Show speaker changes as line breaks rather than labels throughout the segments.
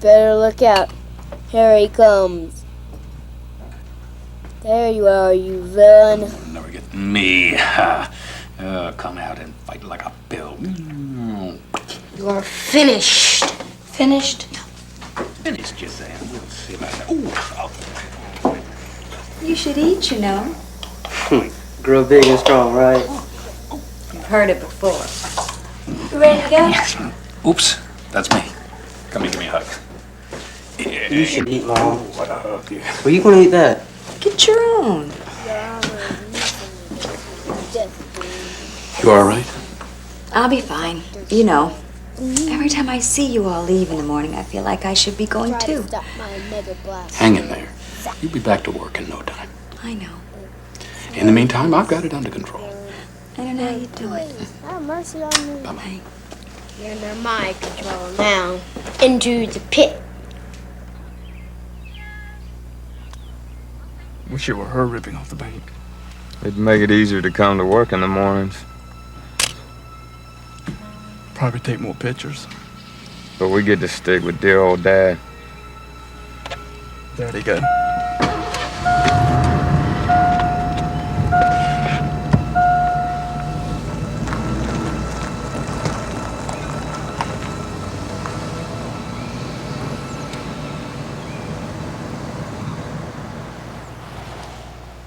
Better look out. Here he comes. There you are, you villain.
Never get me. Come out and fight like a bill.
You're finished. Finished?
Finished, you say? We'll see about that. Ooh.
You should eat, you know.
Grow big and strong, right?
You've heard it before. You ready to go?
Oops, that's me. Come here, give me a hug. Yeah.
You should eat, Mom.
What a hug, yeah.
Where you gonna eat that?
Get your own.
You all right?
I'll be fine. You know, every time I see you all leave in the morning, I feel like I should be going too.
Hang in there. You'll be back to work in no time.
I know.
In the meantime, I've got it under control.
I don't know how you do it.
Have mercy on me.
Bye-bye.
You're under my control now. Into the pit.
Wish it were her ripping off the bank.
It'd make it easier to come to work in the mornings.
Probably take more pictures.
But we get to stick with dear old Dad.
There they go.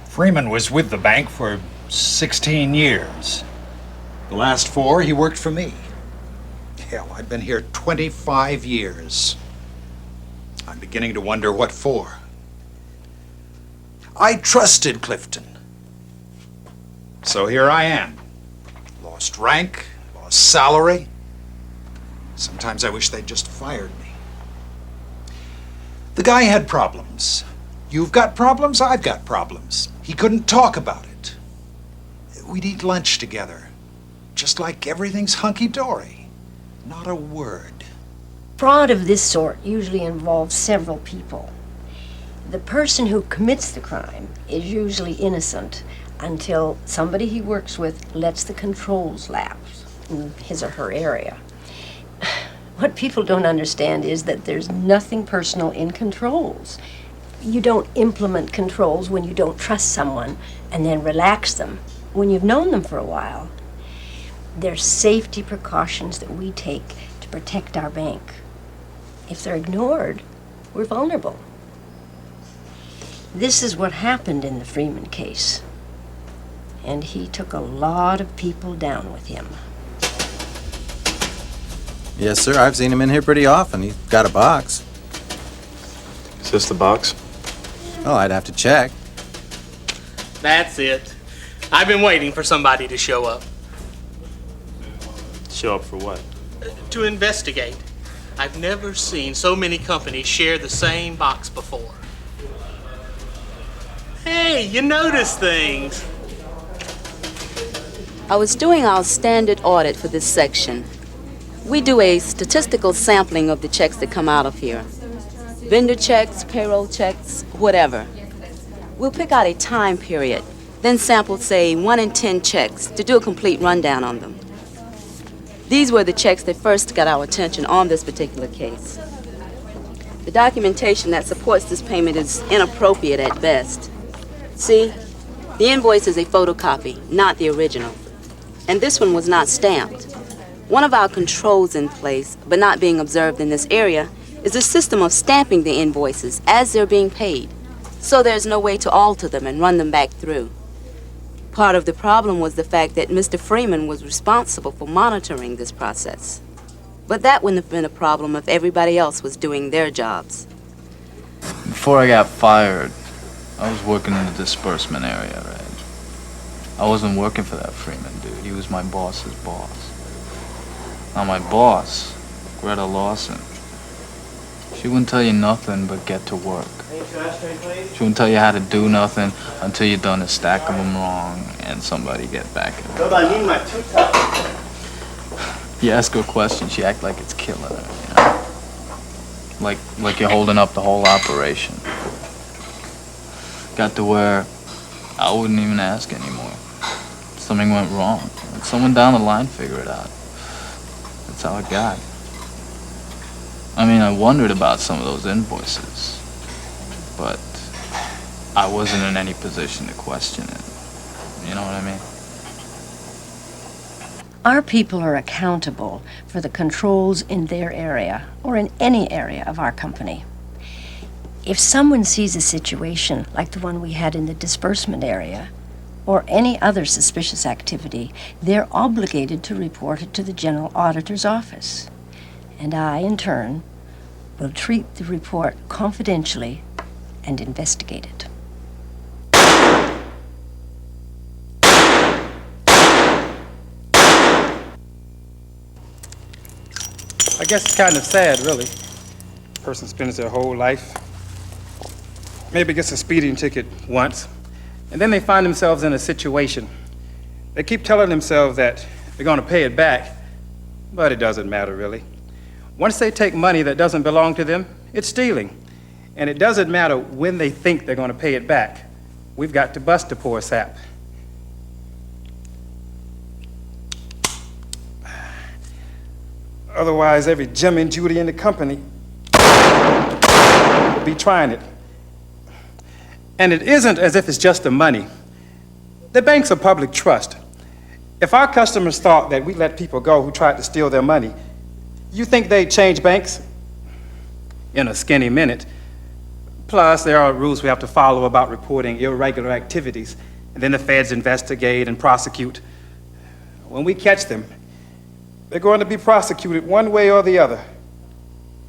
Freeman was with the bank for 16 years. The last 4, he worked for me. Hell, I've been here 25 years. I'm beginning to wonder what for. I trusted Clifton. So here I am. Lost rank, lost salary. Sometimes I wish they'd just fired me. The guy had problems. You've got problems, I've got problems. He couldn't talk about it. We'd eat lunch together, just like everything's hunky-dory. Not a word.
Fraud of this sort usually involves several people. The person who commits the crime is usually innocent until somebody he works with lets the controls lapse in his or her area. What people don't understand is that there's nothing personal in controls. You don't implement controls when you don't trust someone and then relax them when you've known them for a while. There's safety precautions that we take to protect our bank. If they're ignored, we're vulnerable. This is what happened in the Freeman case. And he took a lot of people down with him.
Yes, sir. I've seen him in here pretty often. He's got a box.
Is this the box?
Oh, I'd have to check.
That's it. I've been waiting for somebody to show up.
Show up for what?
To investigate. I've never seen so many companies share the same box before. Hey, you notice things.
I was doing our standard audit for this section. We do a statistical sampling of the checks that come out of here. Vendor checks, payroll checks, whatever. We'll pick out a time period, then sample, say, 1 in 10 checks to do a complete rundown on them. These were the checks that first got our attention on this particular case. The documentation that supports this payment is inappropriate at best. See, the invoice is a photocopy, not the original. And this one was not stamped. One of our controls in place, but not being observed in this area, is a system of stamping the invoices as they're being paid, so there's no way to alter them and run them back through. Part of the problem was the fact that Mr. Freeman was responsible for monitoring this process. But that wouldn't have been a problem if everybody else was doing their jobs.
Before I got fired, I was working in the disbursement area, right? I wasn't working for that Freeman dude. He was my boss's boss. Now my boss, Greta Lawson, she wouldn't tell you nothing but get to work. She wouldn't tell you how to do nothing until you've done a stack of them wrong and somebody get back at her.
I need my two-top.
You ask her a question, she act like it's killing her, you know? Like you're holding up the whole operation. Got to where I wouldn't even ask anymore. Something went wrong. Let someone down the line figure it out. That's how it got. I mean, I wondered about some of those invoices, but I wasn't in any position to question it. You know what I mean?
Our people are accountable for the controls in their area or in any area of our company. If someone sees a situation like the one we had in the disbursement area or any other suspicious activity, they're obligated to report it to the General Auditor's office. And I, in turn, will treat the report confidentially and investigate it.
I guess it's kind of sad, really. A person spends their whole life, maybe gets a speeding ticket once, and then they find themselves in a situation. They keep telling themselves that they're going to pay it back, but it doesn't matter, really. Once they take money that doesn't belong to them, it's stealing. And it doesn't matter when they think they're going to pay it back. We've got to bust the poor sap. Otherwise, every Jim and Judy in the company will be trying it. And it isn't as if it's just the money. The bank's a public trust. If our customers thought that we let people go who tried to steal their money, you think they'd change banks? In a skinny minute. Plus, there are rules we have to follow about reporting irregular activities, and then the feds investigate and prosecute. When we catch them, they're going to be prosecuted one way or the other.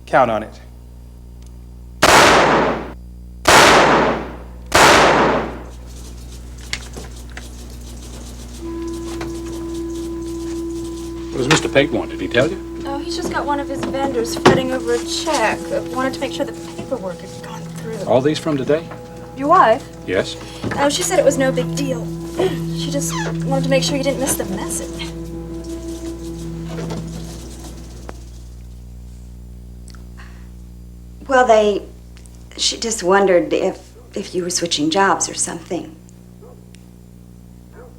Count on it.
What does Mr. Pate want? Did he tell you?
Oh, he's just got one of his vendors fretting over a check. Wanted to make sure the paperwork had gone through.
All these from today?
Your wife?
Yes.
Oh, she said it was no big deal. She just wanted to make sure you didn't miss the message.
Well, she just wondered if you were switching jobs or something.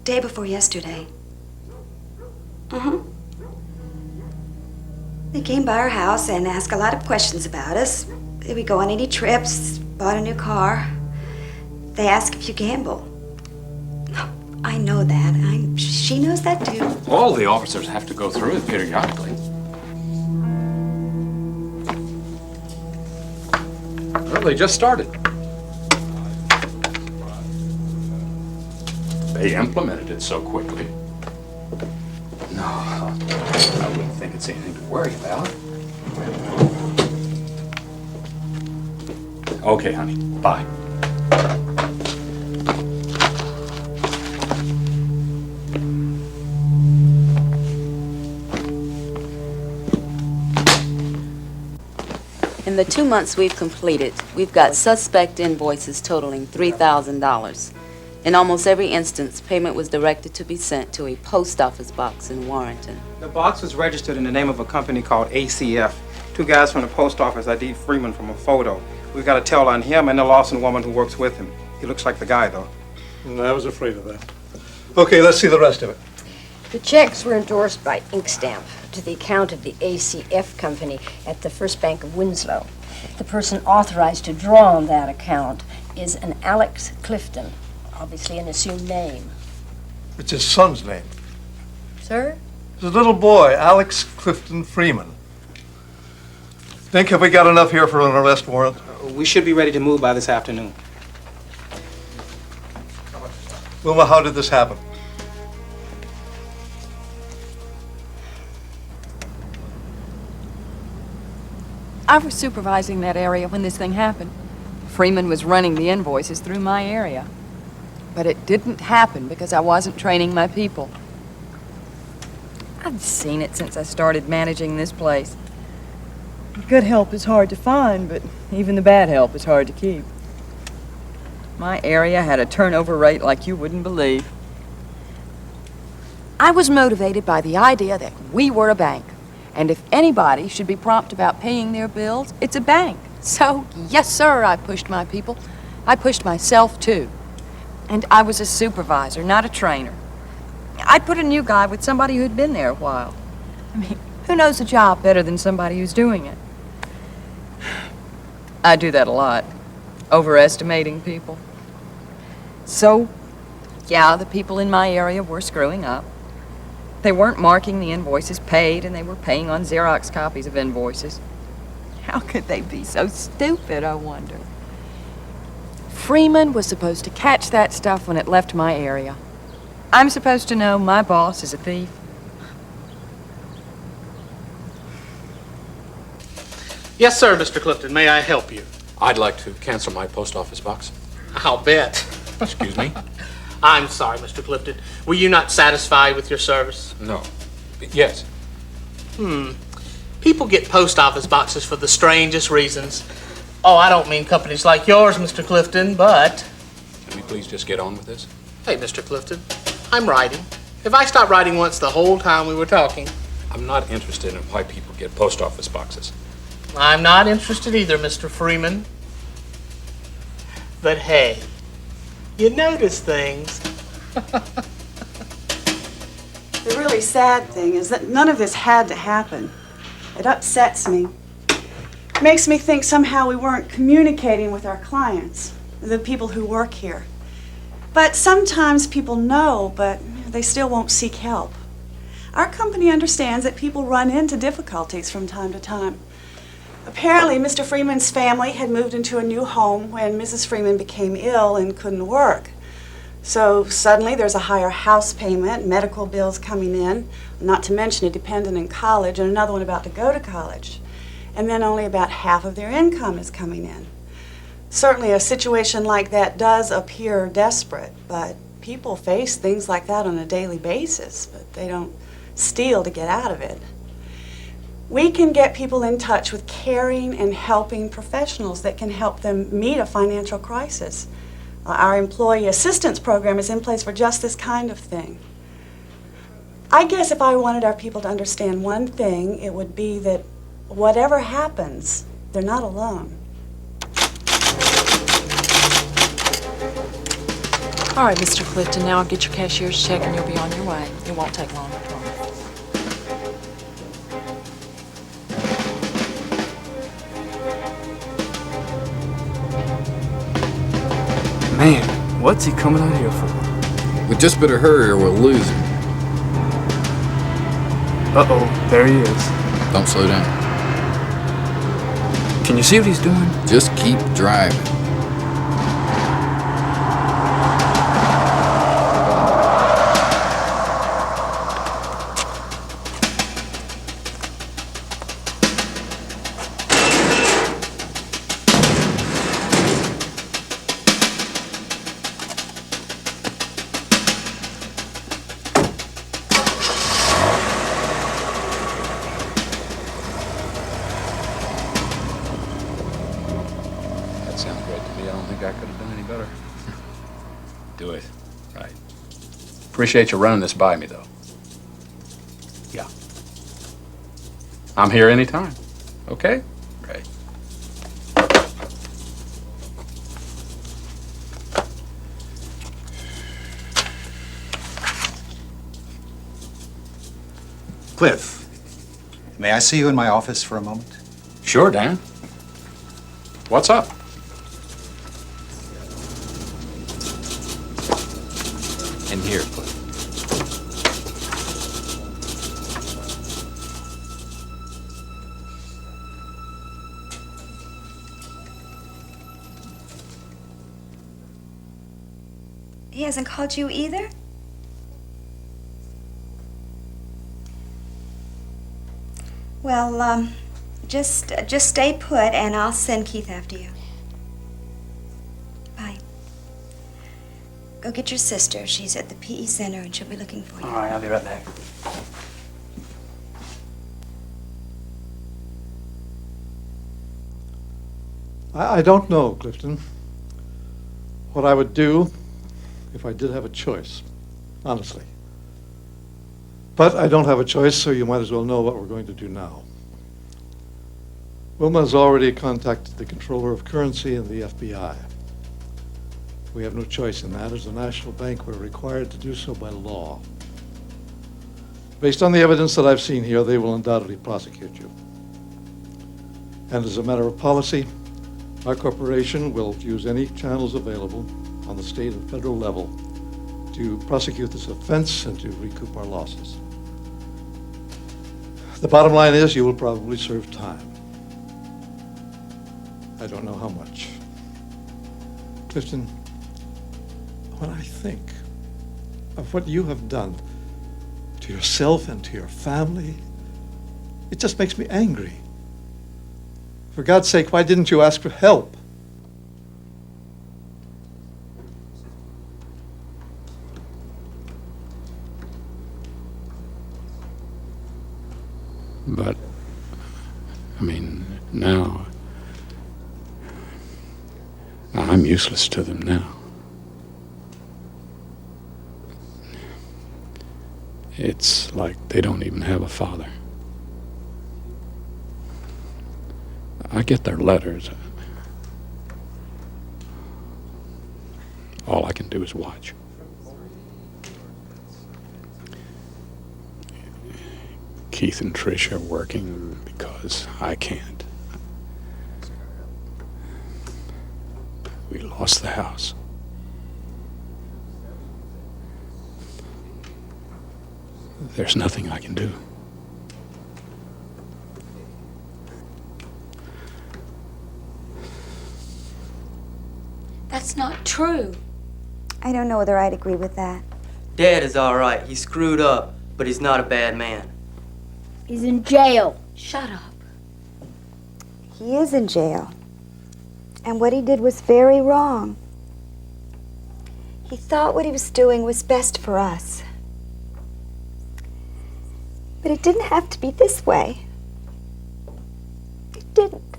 Day before yesterday. They came by our house and asked a lot of questions about us. Did we go on any trips? Bought a new car? They asked if you gamble. I know that. She knows that too.
All the officers have to go through it periodically. Well, they just started. They implemented it so quickly. No, I wouldn't think it's anything to worry about. Okay, honey. Bye.
In the 2 months we've completed, we've got suspect invoices totaling $3,000. In almost every instance, payment was directed to be sent to a post office box in Warrenton.
The box was registered in the name of a company called ACF. Two guys from the post office ID'd Freeman from a photo. We've got a tell on him and the Lawson woman who works with him. He looks like the guy, though.
I was afraid of that. Okay, let's see the rest of it.
The checks were endorsed by ink stamp to the account of the ACF company at the First Bank of Winslow. The person authorized to draw on that account is an Alex Clifton, obviously an assumed name.
It's his son's name.
Sir?
It's a little boy, Alex Clifton Freeman. Think have we got enough here for an arrest warrant?
We should be ready to move by this afternoon.
Wilma, how did this happen?
I was supervising that area when this thing happened. Freeman was running the invoices through my area. But it didn't happen because I wasn't training my people. I've seen it since I started managing this place. Good help is hard to find, but even the bad help is hard to keep. My area had a turnover rate like you wouldn't believe. I was motivated by the idea that we were a bank. And if anybody should be prompt about paying their bills, it's a bank. So, yes, sir, I pushed my people. I pushed myself, too. And I was a supervisor, not a trainer. I'd put a new guy with somebody who'd been there a while. I mean, who knows a job better than somebody who's doing it? I do that a lot, overestimating people. So, yeah, the people in my area were screwing up. They weren't marking the invoices paid, and they were paying on Xerox copies of invoices. How could they be so stupid, I wonder? Freeman was supposed to catch that stuff when it left my area. I'm supposed to know my boss is a thief.
Yes, sir, Mr. Clifton. May I help you?
I'd like to cancel my post office box.
I'll bet.
Excuse me?
I'm sorry, Mr. Clifton. Were you not satisfied with your service?
No. Yes.
People get post office boxes for the strangest reasons. Oh, I don't mean companies like yours, Mr. Clifton, but...
Can we please just get on with this?
Hey, Mr. Clifton, I'm writing. If I stopped writing once the whole time we were talking...
I'm not interested in why people get post office boxes.
I'm not interested either, Mr. Freeman. But hey, you notice things.
The really sad thing is that none of this had to happen. It upsets me. It makes me think somehow we weren't communicating with our clients, the people who work here. But sometimes people know, but they still won't seek help. Our company understands that people run into difficulties from time to time. Apparently, Mr. Freeman's family had moved into a new home when Mrs. Freeman became ill and couldn't work. So suddenly there's a higher house payment, medical bills coming in, not to mention a dependent in college and another one about to go to college. And then only about half of their income is coming in. Certainly a situation like that does appear desperate, but people face things like that on a daily basis, but they don't steal to get out of it. We can get people in touch with caring and helping professionals that can help them meet a financial crisis. Our employee assistance program is in place for just this kind of thing. I guess if I wanted our people to understand one thing, it would be that whatever happens, they're not alone.
All right, Mr. Clifton, now I'll get your cashier's check and you'll be on your way. It won't take long, I promise.
Man, what's he coming out here for?
We just better hurry or we'll lose him.
Uh-oh, there he is.
Don't slow down.
Can you see what he's doing?
Just keep driving.
Sounds great to me. I don't think I could have done any better. Do it. Right. Appreciate you running this by me, though. Yeah. I'm here anytime. Okay? Great.
Cliff, may I see you in my office for a moment?
Sure, Dan. What's up?
In here, Cliff.
He hasn't called you either? Well, just stay put and I'll send Keith after you. Bye. Go get your sister. She's at the PE center and she'll be looking for you.
All right, I'll be right back.
I don't know, Clifton, what I would do if I did have a choice, honestly. But I don't have a choice, so you might as well know what we're going to do now. Wilma has already contacted the Controller of Currency and the FBI. We have no choice in that. As a national bank, we're required to do so by law. Based on the evidence that I've seen here, they will undoubtedly prosecute you. And as a matter of policy, Our corporation will use any channels available on the state and federal level to prosecute this offense and to recoup our losses. The bottom line is you will probably serve time. I don't know how much. Clifton, when I think of what you have done to yourself and to your family, it just makes me angry. For God's sake, why didn't you ask for help?
But, I mean, now, I'm useless to them now. It's like they don't even have a father. I get their letters. All I can do is watch. Keith and Trish are working because I can't. We lost the house. There's nothing I can do.
That's not true. I don't know whether I'd agree with that.
Dad is all right. He screwed up, but he's not a bad man.
He's in jail.
Shut up. He is in jail. And what he did was very wrong. He thought what he was doing was best for us. But it didn't have to be this way. It didn't.